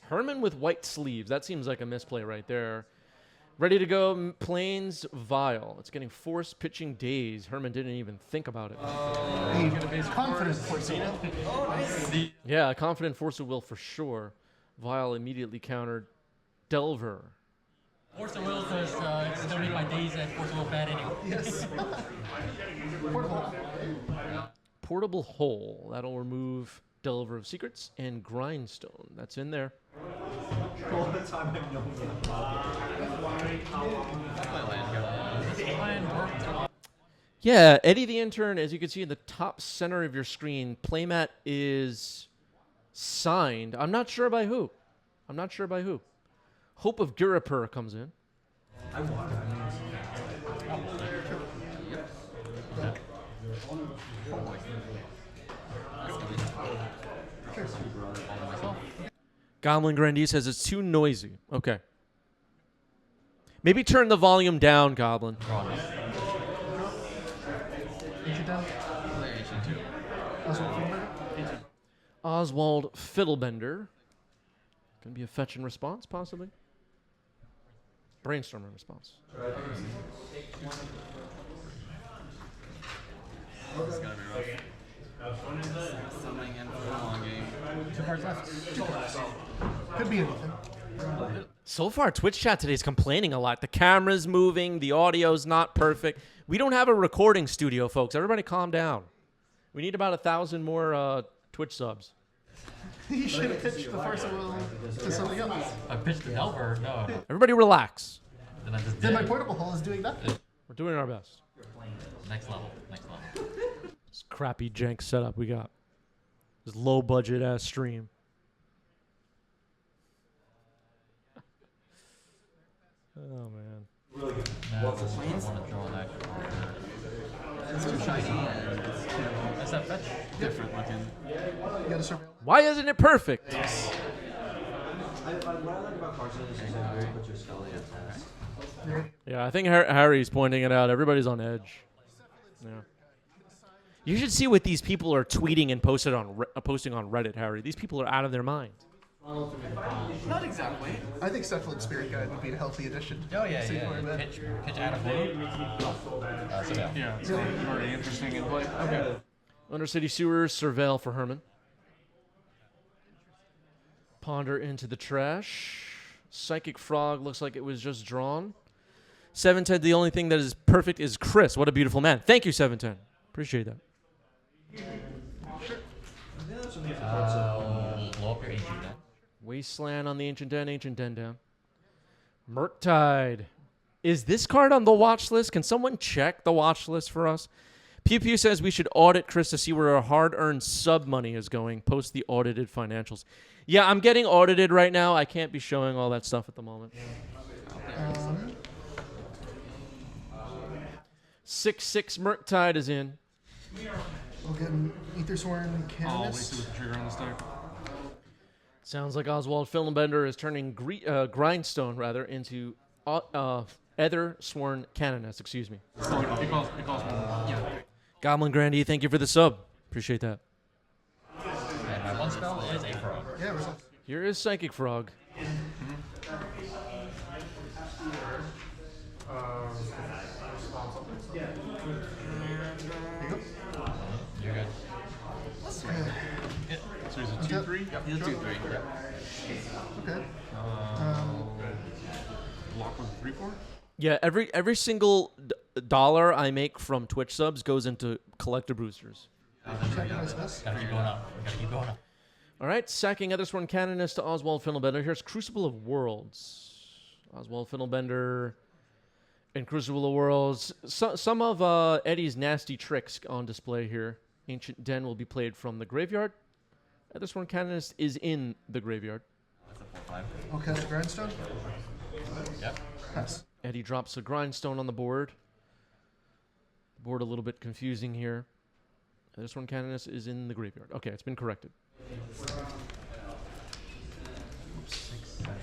Herman with white sleeves. That seems like a misplay right there. Ready to go, Plains Vile. It's getting force pitching days. Herman didn't even think about it. Confident force of will. Oh, nice. Yeah, confident force of will for sure. Vile immediately countered. Delver. Force of will because it's donated by days and force of will bad anyway. Yes. Portable Hole. That'll remove Delver of Secrets and Grindstone. That's in there. All the time I've known Yeah, Eddie the Intern, as you can see in the top center of your screen, playmat is signed. I'm not sure by who. Hope of Girapur comes in. I want it. Goblin Grandee says it's too noisy. Okay. Maybe turn the volume down, Goblin. Oswald Fiddlebender. Gonna be a fetch and response, possibly. Brainstorm and response. This is gonna be rough. Summoning in for a long game. 2 cards left. Could be anything. So far, Twitch chat today is complaining a lot. The camera's moving. The audio's not perfect. We don't have a recording studio, folks. Everybody calm down. We need about 1,000 more Twitch subs. You should have pitched the force of will to something else. I pitched the Delver. No. Everybody relax. Then I just Then did. my portable hole is doing that. We're doing our best. Next level. Next level. This crappy jank setup we got. This low budget ass stream. Oh man. Really good. No, I want to draw that card. It's too shiny and it's too That's that fetch. different looking. You gotta surveil. Why isn't it perfect? What I like about Carson is you put your Scully at test. Yeah, I think Harry's pointing it out. Everybody's on edge. Yeah. You should see what these people are tweeting and posting on Reddit, Harry. These people are out of their mind. Not exactly. I think Cephalid Spirit Guide would be a healthy addition. Oh, yeah, Save for yeah. that. Pitch out of blue. So yeah. Yeah, it's very interesting in play. Okay. Undercity Sewers, Surveil for Herman. Ponder into the trash. Psychic Frog looks like it was just drawn. 710, the only thing that is perfect is Chris. What a beautiful man. Thank you, 710. Appreciate that. Blow up your ancient deck. Wasteland on the Ancient Den down. Murktide. Is this card on the watch list? Can someone check the watch list for us? Pew Pew says we should audit Chris to see where our hard-earned sub money is going. Post the audited financials. Yeah, I'm getting audited right now. I can't be showing all that stuff at the moment. 6/6 Murktide is in. We'll get an Aethersworn Canonist. with the trigger on this deck. Sounds like Oswald Filmbender is turning Grindstone into Ether Sworn Canonist. Excuse me. He calls yeah. Goblin Grandee, thank you for the sub. Appreciate that. And my one spell is a frog. Yeah, results. Here is Psychic Frog. You're good. So he's a 2/3? Yep. He's a 2/3. Okay. Lock with a 3/4? Yeah, every single dollar I make from Twitch subs goes into collector boosters. Check out this. Gotta keep going up. Gotta keep going up. All right, sacking Ethersworn Canonist to Oswald Fiddlebender. Here's Crucible of Worlds. Oswald Fiddlebender and Crucible of Worlds. Some of Eddie's nasty tricks on display here. Ancient Den will be played from the graveyard. Ethersworn Canonist is in the graveyard. That's a 4/5. I'll cast Grindstone. Yep. Pass. Eddie drops a Grindstone on the board. Board a little bit confusing here. Ethersworn Canonist is in the graveyard. Okay, it's been corrected. 6, 7.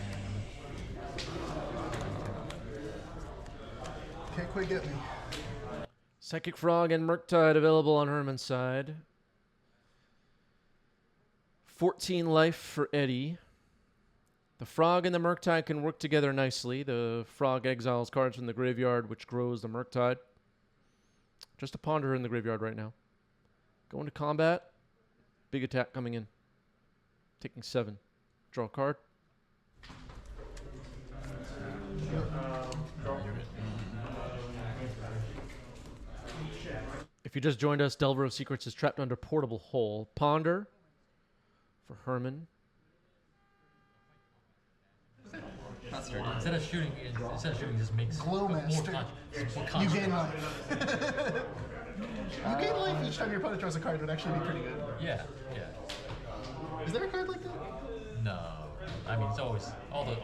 Can't quite get me. Psychic Frog and Murktide available on Herman's side. 14 life for Eddie. The Frog and the Murktide can work together nicely. The Frog exiles cards from the graveyard, which grows the Murktide. Just a Ponder in the graveyard right now. Going to combat. Big attack coming in. Taking 7. Draw a card. If you just joined us, Delver of Secrets is trapped under Portable Hole. Ponder for Herman. Instead of shooting, just makes Glow more Master. You gain life. You gain life each time your opponent draws a card would actually be pretty good. Yeah. Is there a card like that? No. I mean, it's always all the.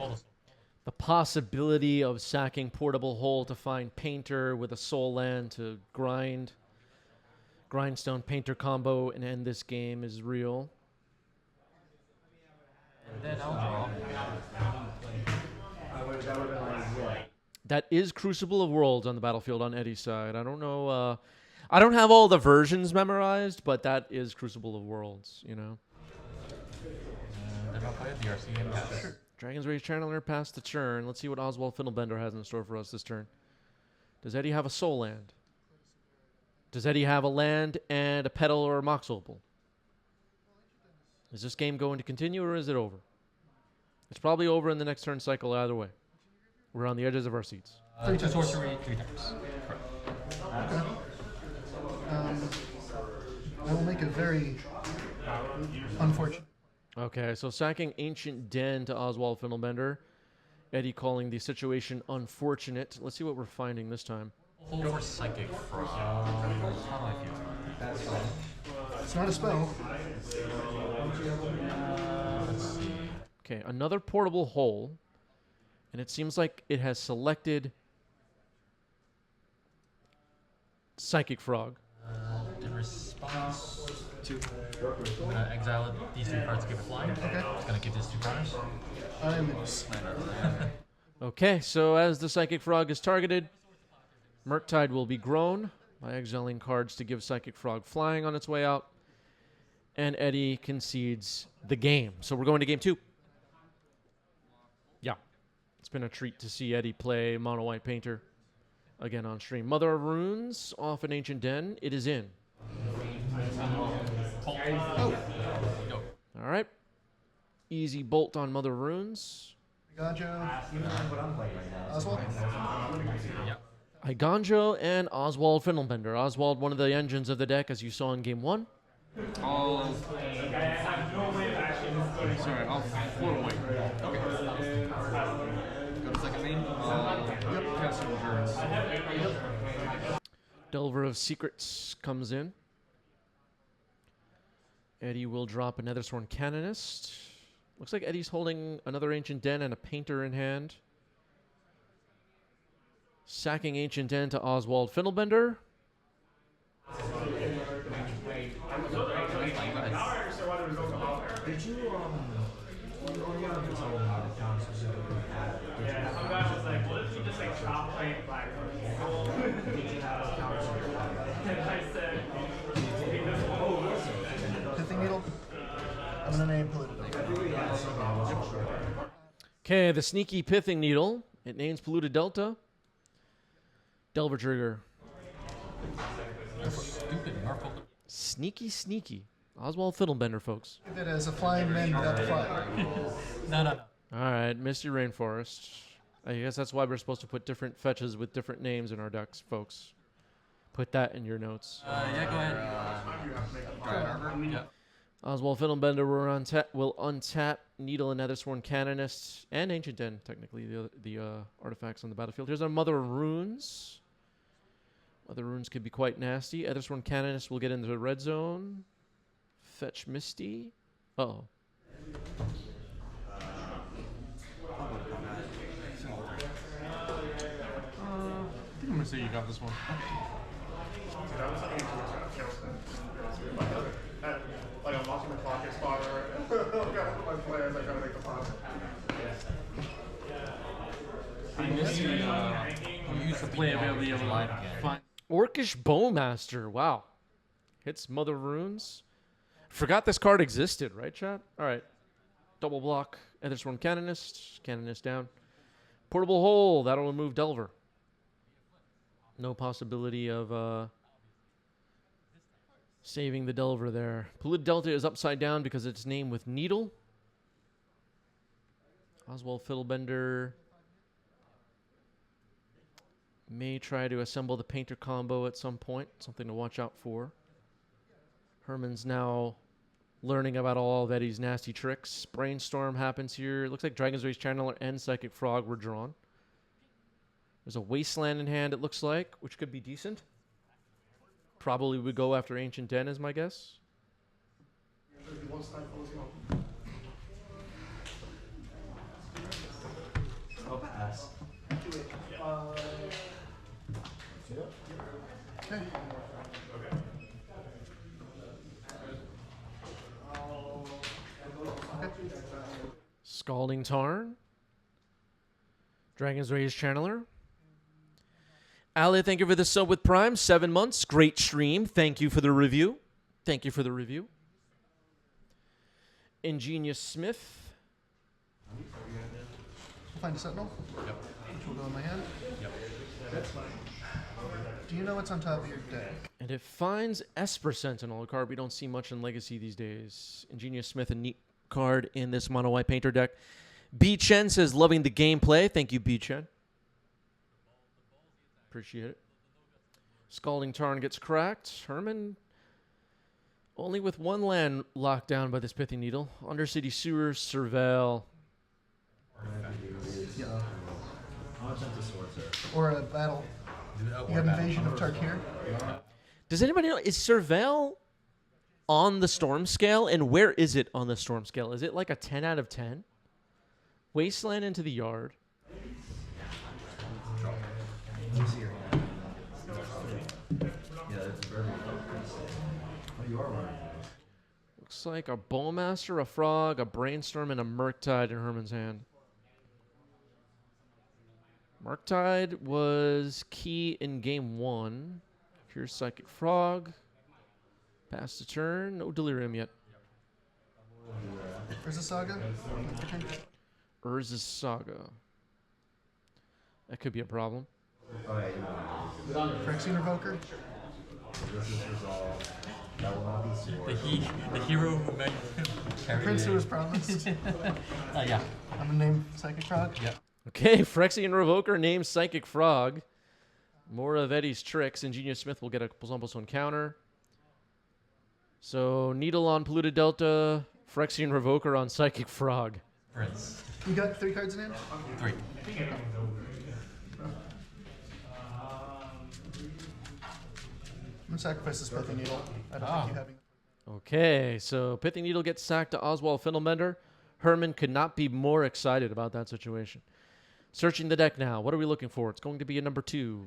The possibility of sacking Portable Hole to find Painter with a Soul Land to Grindstone Painter combo and end this game is real. And then I'll draw. That is Crucible of Worlds on the battlefield on Eddie's side. I don't know. I don't have all the versions memorized, but that is Crucible of Worlds, you know. And then I'll play a DRC and pass. Dragon's Rage Channeler passed the turn. Let's see what Oswald Fiddlebender has in store for us this turn. Does Eddie have a Soul Land? Does Eddie have a land and a Petal or a Mox Opal? Is this game going to continue or is it over? It's probably over in the next turn cycle either way. We're on the edges of our seats. 2 sorcery, 3 times. Okay. I will make it very unfortunate. Okay, so sacking Ancient Den to Oswald Fiddlebender. Eddie calling the situation unfortunate. Let's see what we're finding this time. Hold for Psychic Frog. How do I feel? That's fine. It's not a spell. Let's see. Okay, another Portable Hole. And it seems like it has selected Psychic Frog. In response to, I'm gonna exile it, these 2 cards to give it flying. Okay. It's gonna give this 2 counters. I lose. Okay, so as the Psychic Frog is targeted, Murktide will be grown by exiling cards to give Psychic Frog flying on its way out. And Eddie concedes the game. So we're going to game 2. Yeah. It's been a treat to see Eddie play Mono White Painter again on stream. Mother of Runes off an Ancient Den. It is in. Oh. Go. All right. Easy bolt on Mother of Runes. Gajo. What I'm playing right now. Oswald. Yeah. Iganjo and Oswald Fiddlebender. Oswald, one of the engines of the deck, as you saw in game 1. I'll... Sorry, I'll 4 white. Okay. Go to second main. Cast some Endurance. Delver of Secrets comes in. Eddie will drop a Nethersworn Canonist. Looks like Eddie's holding another Ancient Den and a Painter in hand. Sacking Ancient Den to Oswald Fiddlebender. Did you, you only have to tell me how to count specifically add it. Did you have a count Pithing Needle. I'm gonna name Polluted. Okay, the sneaky Pithing Needle. It names Polluted Delta. Delver Trigger. Stupid Merfolk. Sneaky. Oswald Fiddlebender, folks. Think of it as a flying men without the fly. No. All right, Misty Rainforest. I guess that's why we're supposed to put different fetches with different names in our decks, folks. Put that in your notes. Yeah, go ahead. Dry Harbor. Yeah. Oswald Fiddlebender will untap Needle and Nethersworn Canonist and Ancient Den, technically, the artifacts on the battlefield. Here's our Mother of Runes. Mother of Runes could be quite nasty. Nethersworn Canonist will get into the red zone. Fetch Misty. Uh-oh. I think I'm gonna say you got this one. Like I'm watching the clock expire. I gotta put my players, I gotta make the pause. You used to play availability of fine. Orcish Bowmaster. Wow. Hits Mother of Runes. Forgot this card existed, right, chat? All right. Double block. Ethersworn Canonist. Canonist down. Portable Hole. That'll remove Delver. No possibility of saving the Delver there. Polluted Delta is upside down because it's named with Needle. Oswald Fiddlebender may try to assemble the Painter combo at some point. Something to watch out for. Herman's now learning about all of Eddie's nasty tricks. Brainstorm happens here. It looks like Dragon's Rage Channeler and Psychic Frog were drawn. There's a Wasteland in hand, it looks like, which could be decent. Probably would go after Ancient Den, is my guess. I'll pass. Okay. Scalding Tarn. Dragon's Rage Channeler. Ali, thank you for the sub with Prime. 7 months. Great stream. Thank you for the review. Thank you for the review. Ingenious Smith. Find a Sentinel. Yep. Which will go in my hand. Yep. Do you know what's on top of your deck? And it finds Esper Sentinel, a card we don't see much in Legacy these days. Ingenious Smith, a neat card in this mono white painter deck. B Chen says, loving the gameplay. Thank you, B Chen. Appreciate it. Scalding Tarn gets cracked. Herman only with one land locked down by this Pithy Needle. Undercity Sewers, Surveil. Yeah. How much into swords are? Or a battle. You have Invasion of Tarkir. Does anybody know, is Surveil on the Storm scale? And where is it on the Storm scale? Is it like a 10 out of 10? Wasteland into the yard. Let me see your hand. Yeah, that's very Oh, you are running. Looks like a Bowmaster, a Frog, a Brainstorm, and a Murktide in Herman's hand. Murktide was key in game 1. Here's Psychic Frog. Pass the turn. No Delirium yet. Where's the Saga? Urza's Saga. That could be a problem. Oh, yeah, you know. Phyrexian Revoker. This is resolved. That will not be sword. The hero who made Prince who was promised. Yeah. I'm gonna name Psychic Frog. Yep. Okay, Phyrexian Revoker named Psychic Frog. More of Eddie's tricks. Ingenious Smith will get a +1/+1 counter. So Needle on Polluted Delta, Phyrexian Revoker on Psychic Frog. Prince. You got 3 cards in hand? 3. I'm gonna sacrifice this Pithy Needle. I don't think you having. Okay, so Pithy Needle gets sacked to Oswald Fiddlebender. Herman could not be more excited about that situation. Searching the deck now. What are we looking for? It's going to be a number 2.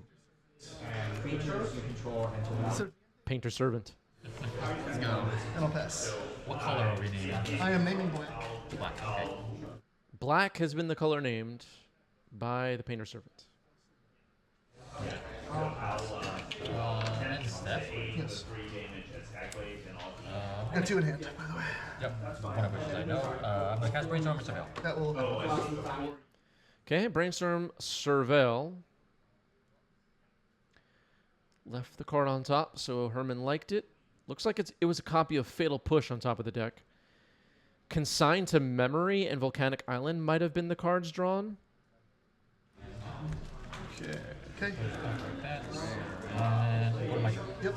Creatures you control enter. Painter Servant. Let's go. And I'll pass. What color are we naming? I am naming black. Black. Okay. Black has been the color named by the Painter Servant. And Steph. Yes. Uh, Got 2 in hand, by the way. Yep. One of which is I know. I'm going to cast Brainstorm or Surveil. That will. Okay, Brainstorm Surveil. Left the card on top, so Herman liked it. Looks like it was a copy of Fatal Push on top of the deck. Consigned to Memory and Volcanic Island might have been the cards drawn. Okay. Like that. And what am I? Yep.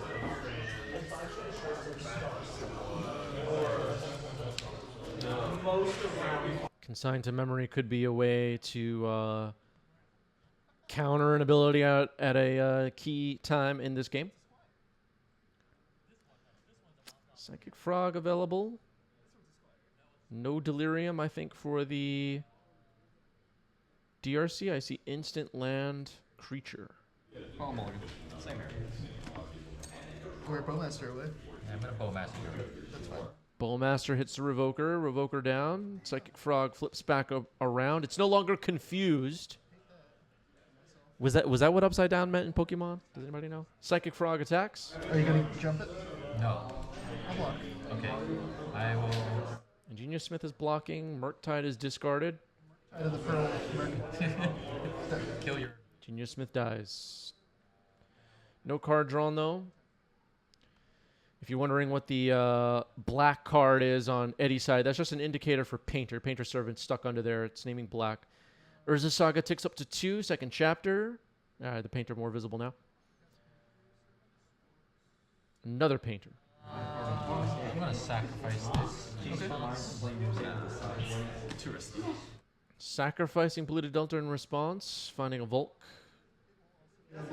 Consigned to Memory could be a way to counter an ability out at a key time in this game. Psychic Frog available. No Delirium, I think, for the DRC. I see Instant Land Creature. Oh, Mulligan. Same here. We're Bowmaster away. Yeah, I'm going to Bowmaster. That's fine. Bowmaster hits the Revoker. Revoker down. Psychic Frog flips back around. It's no longer confused. Was that what upside down meant in Pokemon? Does anybody know? Psychic Frog attacks. Are you gonna jump it? No. I'll block. Okay. I will. Ingenious Smith is blocking. Murktide is discarded. Out of the Pearl. Merc. Kill your. Ingenious Smith dies. No card drawn, though. If you're wondering what the black card is on Eddie's side, that's just an indicator for Painter. Painter Servant stuck under there. It's naming black. Urza Saga ticks up to 2, second chapter. The Painter more visible now. Another Painter. I'm gonna sacrifice this. Too risky. Sacrificing Polluted Delta in response. Finding a Volk. Two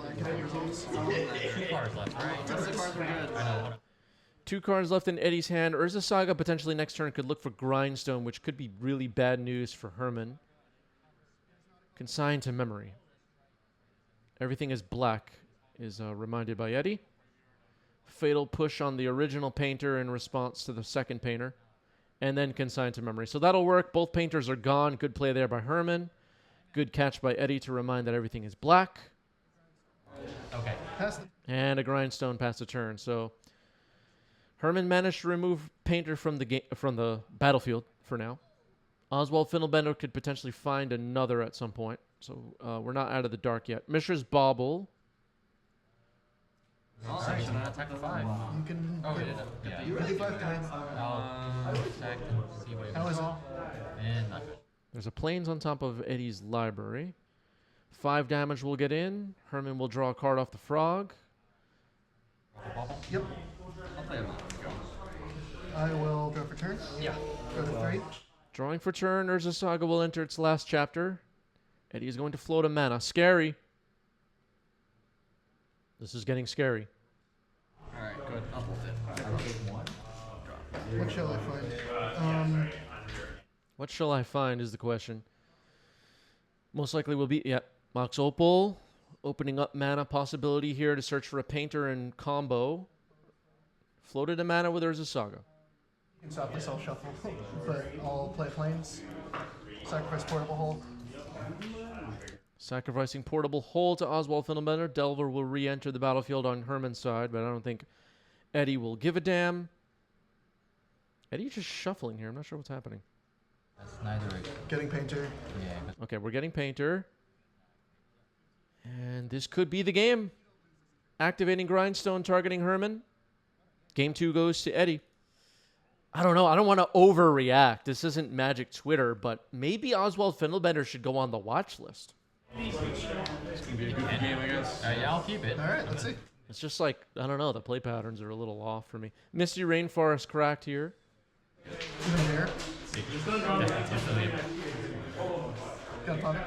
cards left, right? I know. 2 cards left in Eddie's hand. Urza Saga potentially next turn could look for Grindstone, which could be really bad news for Herman. Consigned to memory. Everything is black, is reminded by Eddie. Fatal push on the original Painter in response to the second Painter. And then consigned to memory. So that'll work. Both Painters are gone. Good play there by Herman. Good catch by Eddie to remind that everything is black. Okay. And a Grindstone past the turn. So Herman managed to remove Painter from the battlefield for now. Oswald Fiddlebender could potentially find another at some point. So we're not out of the dark yet. Mishra's Bauble. Alright, so attack the 5. You can. Oh, we did it. Yeah. You can do 5 times. I'll attack and see what it How is it? And not good. There's a Plains on top of Eddie's library. 5 damage will get in. Herman will draw a card off the frog. Yep. I'll play him. Go. I will go for turn. Yeah. Go to 3. Drawing for turn, Urza Saga will enter its last chapter. Eddie is going to float a mana. Scary. This is getting scary. Alright, good. I'll hold it. What shall I find? What shall I find is the question. Most likely will be, Mox Opal. Opening up mana possibility here to search for a Painter and combo. Floated a mana with Urza Saga. You can stop this, I'll shuffle. But I'll play planes. Sacrifice portable hole. Sacrificing Portable Hole to Oswald Fiddlebender. Delver will re-enter the battlefield on Herman's side, but I don't think Eddie will give a damn. Eddie's just shuffling here. I'm not sure what's happening. That's neither. Getting Painter. Yeah, but Okay, we're getting Painter. And this could be the game. Activating Grindstone, targeting Herman. Game 2 goes to Eddie. I don't know. I don't want to overreact. This isn't Magic Twitter, but maybe Oswald Fiddlebender should go on the watch list. It's gonna be a good game, I guess. yeah, I'll keep it. Alright, let's see. It's just like, I don't know. The play patterns are a little off for me. Misty Rainforest cracked here. Even there. Definitely. Got a ponder.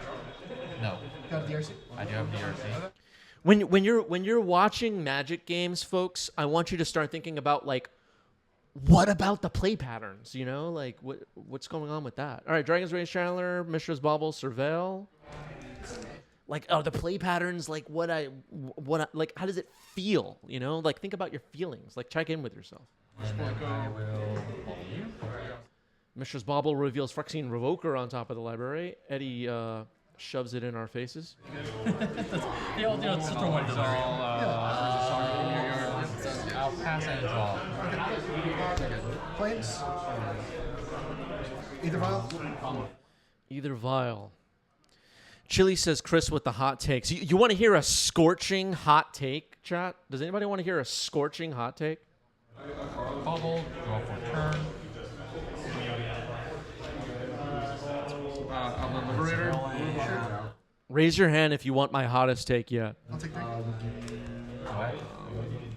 No, Got a DRC. I do have DRC. When you're watching Magic games, folks, I want you to start thinking about like, what about the play patterns? You know, like what's going on with that? All right, Dragon's Rage Chandler, Mishra's Bauble, Surveil. Like, oh, the play patterns. Like, like, how does it feel? You know, like think about your feelings. Like, check in with yourself. And then I will follow you. Mishra's Bauble reveals Phyrexian Revoker on top of the library. Eddie shoves it in our faces. Yeah, just throw one to the I'll pass and draw. Planes. Either vial. Either vial. Chili says Chris with the hot takes. You want to hear a scorching hot take, chat? Does anybody want to hear a scorching hot take? Bubble, draw for turn. I'm the Liberator. Raise your hand if you want my hottest take yet. I'll take 3. What?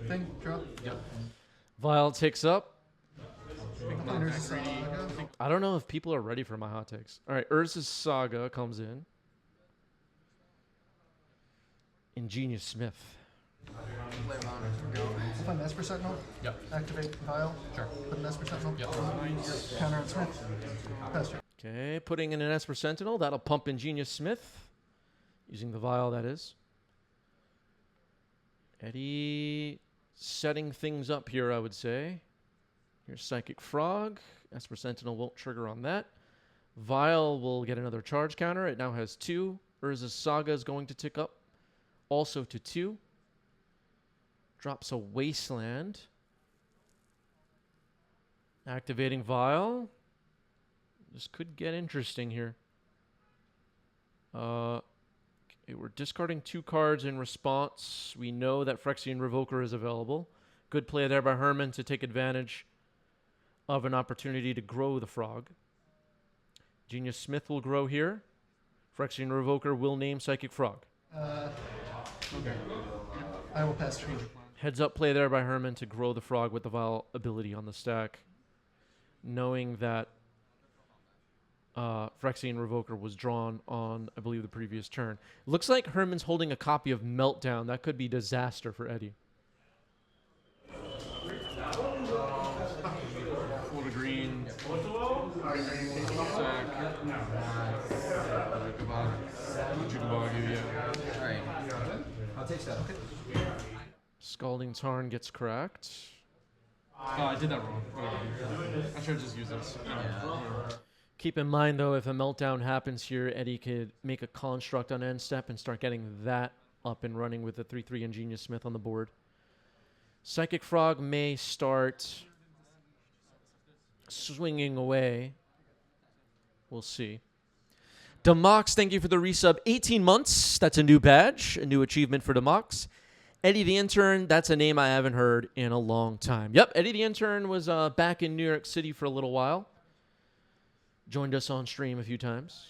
Thing, draw. Yep. Vial takes up. There's a Saga. I don't know if people are ready for my hot takes. All right, Urza's Saga comes in. Ingenious Smith. We'll find Esper Sentinel. Yep. Activate vial. Sure. Put an Esper Sentinel. Yep. Counter on Smith. Pass turn. Okay, putting in an Esper Sentinel. That'll pump Ingenious Smith. Using the vial, that is. Eddie setting things up here, I would say. Here's Psychic Frog. Esper Sentinel won't trigger on that. Vial will get another charge counter. It now has 2. Urza's Saga is going to tick up. Also to 2. Drops a Wasteland. Activating Vial. This could get interesting here. Okay, we're discarding 2 cards in response. We know that Phyrexian Revoker is available. Good play there by Herman to take advantage of an opportunity to grow the frog. Genius Smith will grow here. Phyrexian Revoker will name Psychic Frog. Okay. I will pass Stranger Plan. Heads up play there by Herman to grow the frog with the Vile ability on the stack. Knowing that Phyrexian Revoker was drawn on, I believe, the previous turn. Looks like Herman's holding a copy of Meltdown. That could be disaster for Eddie. Full to green. Alright. I'll take that. Scalding Tarn gets cracked. Oh, I did that wrong. I should just use this. Keep in mind, though, if a Meltdown happens here, Eddie could make a construct on end step and start getting that up and running with the 3/3 Ingenious Smith on the board. Psychic Frog may start swinging away. We'll see. Demox, thank you for the resub. 18 months. That's a new badge, a new achievement for Demox. Eddie the Intern, that's a name I haven't heard in a long time. Yep, Eddie the Intern was back in New York City for a little while. Joined us on stream a few times.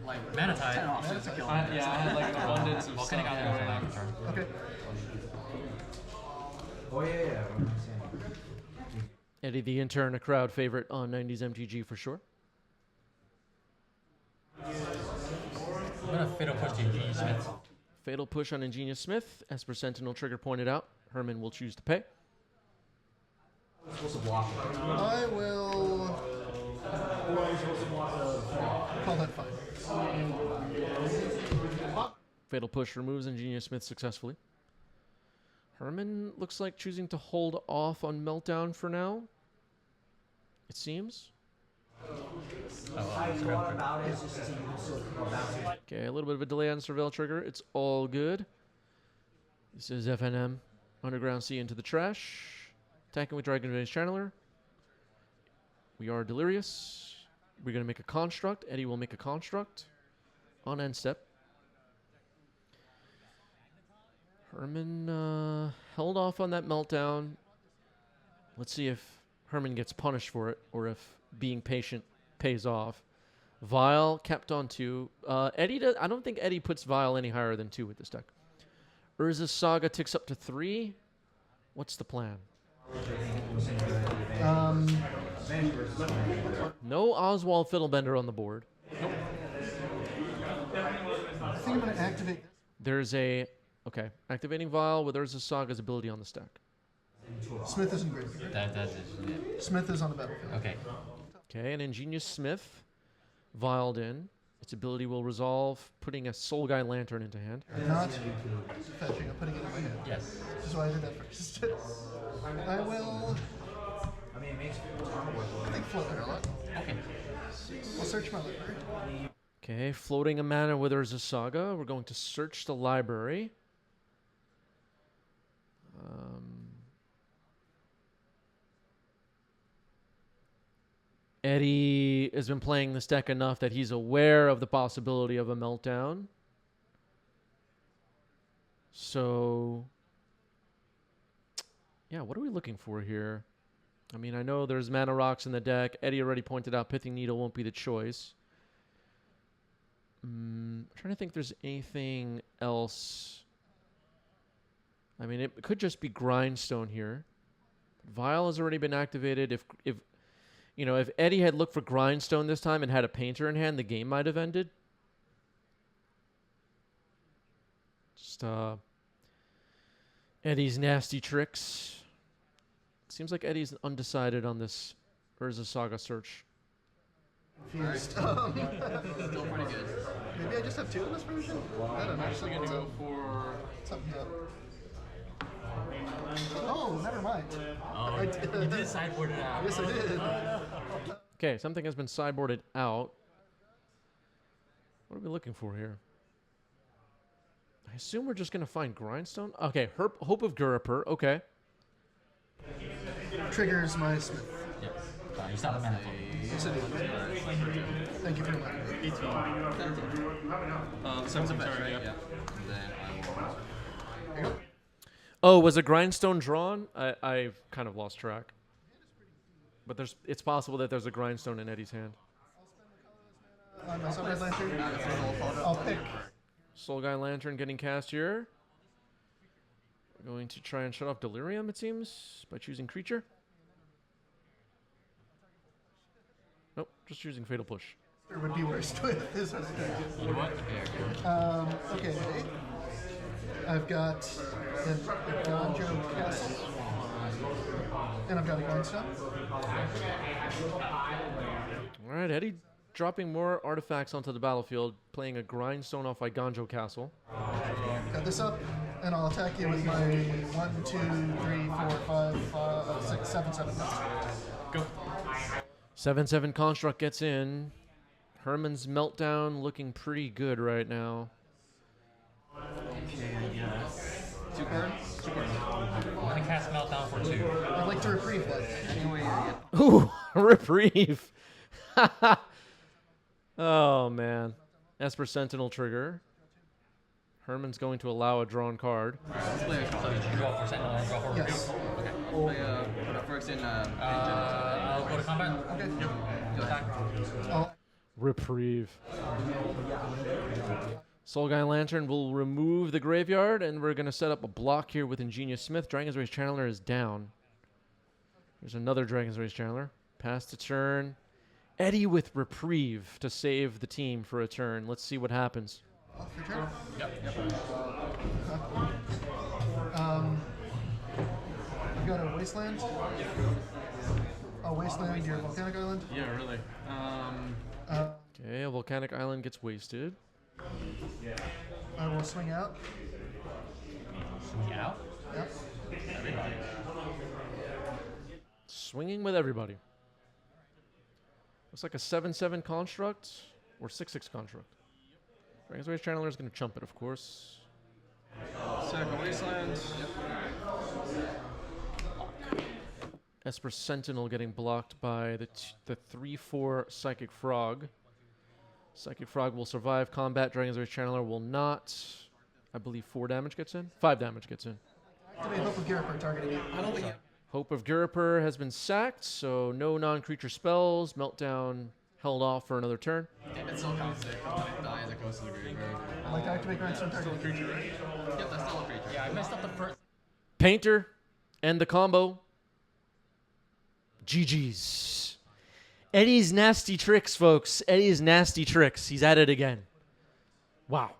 Like, Mana Tide. 10 options to kill him. I had like an abundance of Volcanic stuff. Outlaw for that turn. Okay. Oh, yeah. What am I saying? Eddie the Intern, a crowd favorite on 90s MTG for sure. I'm gonna Fatal Push to Ingenious Smith. Fatal Push on Ingenious Smith. As per Sentinel Trigger pointed out, Herman will choose to pay. I will call that fine. Fatal Push removes Ingenious Smith successfully. Herman looks like choosing to hold off on Meltdown for now. It seems. Okay, a little bit of a delay on Surveil Trigger. It's all good. This is FNM. Underground Sea into the trash. Attacking with Dragon Rage Channeler. We are Delirious. We're going to make a construct. Eddie will make a construct on end step. Herman held off on that Meltdown. Let's see if Herman gets punished for it or if being patient pays off. Vile kept on 2. Eddie I don't think Eddie puts Vile any higher than 2 with this deck. Urza's Saga ticks up to 3. What's the plan? No Oswald Fiddlebender on the board. I think I'm going to activate. There's a... Okay, activating Vile with Urza's Saga's ability on the stack. Smith isn't great. That is, yeah. Smith is on the battlefield. Okay. Okay, an Ingenious Smith, Viled in. Its ability will resolve, putting a Soul Guy Lantern into hand. Not fetching, I'm putting it in my hand. Yes. This is why I did that first. I will, I mean, it makes I think, float there a lot. Okay. I'll search my library. Okay, floating a mana with Urza's Saga. We're going to search the library. Eddie has been playing this deck enough that he's aware of the possibility of a Meltdown. So, yeah, what are we looking for here? I mean, I know there's mana rocks in the deck. Eddie already pointed out Pithing Needle won't be the choice. I'm trying to think if there's anything else. I mean, it could just be Grindstone here. Vile has already been activated. If you know, if Eddie had looked for Grindstone this time and had a Painter in hand, the game might have ended. Just Eddie's nasty tricks. Seems like Eddie's undecided on this Urza Saga search. Confused. Still pretty good. Maybe I just have 2 in this version? I don't know. I'm actually going to go for... Something up. Oh, never mind. Oh, I you did. did sideboard it out. Yes, I did. Okay, something has been sideboarded out. What are we looking for here? I assume we're just going to find Grindstone. Okay, Hope of Gurapur. Okay. Triggers my Smith. Yep. You stop the mana. Yes, I do. Thank you very much. 17, sorry, yeah. Yeah. And then I will. There you go. Oh, was a grindstone drawn? I've kind of lost track. But it's possible that there's a grindstone in Eddie's hand. My Soul Guide Lantern. I'll pick. Soul Guy Lantern getting cast here. We're going to try and shut off Delirium, it seems, by choosing Creature. Nope, just choosing Fatal Push. There would be worse with this. You know what? Okay. I've got a Gonjo Castle. And I've got a Grindstone. All right, Eddie dropping more artifacts onto the battlefield, playing a Grindstone off Iganjo Castle. Got this up, and I'll attack you with my 1, 2, 3, 4, 5, 6, 7, 7. Go. 7/7 Construct gets in. Herman's Meltdown looking pretty good right now. Okay, yes. 2 cards? 2 cards. I'm gonna cast Meltdown for 2. I'd like to reprieve that. Anyway, yeah. Ooh, reprieve. Oh, man. Esper Sentinel trigger. Herman's going to allow a drawn card. Let's play a So card. did you draw for Sentinel and draw for Yes. Okay. Play first in I'll go to combat. Okay. You attack. I'll Reprieve. Soul Guy Lantern will remove the graveyard, and we're going to set up a block here with Ingenious Smith. Dragon's Rage Channeler is down. There's another Dragon's Rage Channeler. Pass to turn. Eddie with Reprieve to save the team for a turn. Let's see what happens. off your turn. Yep. I've got a Wasteland. A Wasteland, your Volcanic Island. Yeah, really. Okay, a Volcanic Island gets wasted. I will swing out. Swing out. Yep. Everybody. Swinging with everybody. Looks like a 7/7 construct or 6/6 construct. Dragon's Rage Channeler is going to chump it, of course. Second Wasteland. Esper Sentinel getting blocked by the 3/4 Psychic Frog. Psychic Frog will survive combat. Dragon's Rage Channeler will not. I believe 4 damage gets in. 5 damage gets in. Activate Hope of Giriper targeting you. I don't think. Hope of Giriper has been sacked, so no non-creature spells. Meltdown held off for another turn. It still counts it. When it dies, it goes to the graveyard. I'd like to activate Grindstone Still a targeting you. creature, right? Yep, that's still a creature. Yeah, I messed up the first. Painter and the combo. GG's. Eddie's nasty tricks, folks. Eddie's nasty tricks. He's at it again. Wow.